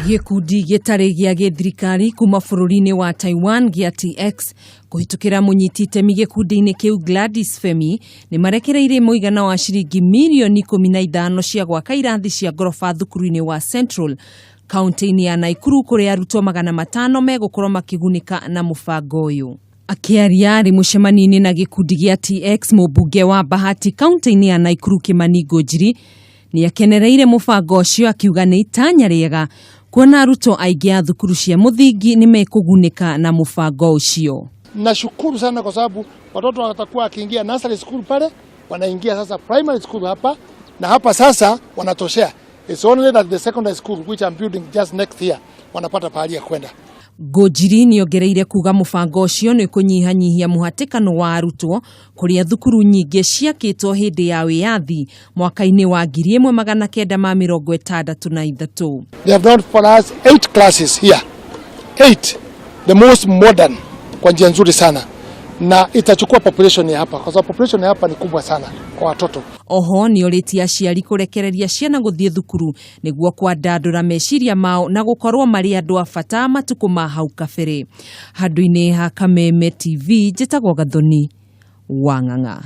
Gikundi gitari gia githirikari kuuma bururi-ini wa Taiwan gia TX kuhitukira munyiti itemi gikundi-ini kiu Gladys Femi ni marekereire muigana wa ciringi mirioni 15 cia gwaka irathi cia gorofa thukuru-ini wa Central kaunti-ini ya Naikuru kuria arutwo 500 megukorwo makigunika na mubango uyu. Akiaria ari mucemanini na gikundi gia TX umbunge wa Bahati kaunti-ini ya Naikuru Njeri ni akenereire mubango ucio akiuga ni itanya riega kuona arutwo aingĩ a thukuru cia muthingi ni mekugunika na mubango ucio. Nashukuru sana kwa sababu watoto watakuwa akiingia nursery school pale, wanaingia sasa primary school hapa, na hapa sasa wanatoshea. It's only that the secondary school which I'm building just next year wanapata pahali ya kwenda. Njeri ni ongereire kuga mubango ucio ni kunyihanyihia muhatikano wa arutwo kuria thukuru nyingi ciakitwo hindi ya wiyathi mwaka-ini wa 1963. They have done for us 8 classes here. 8, the most modern, kwa njia nzuri sana. Na itachukua population ya hapa, kwa sababu population ya hapa ni kubwa sana kwa watoto. Oho ni oritia aciari kurekereria ciana guthie thukuru niguo kwandandura meciria mao na gukorwo mari andu a bata matuku ma hau kabere. Handu-ini ha Kameme TV njitagwo Gathoni wa Ng'ang'a.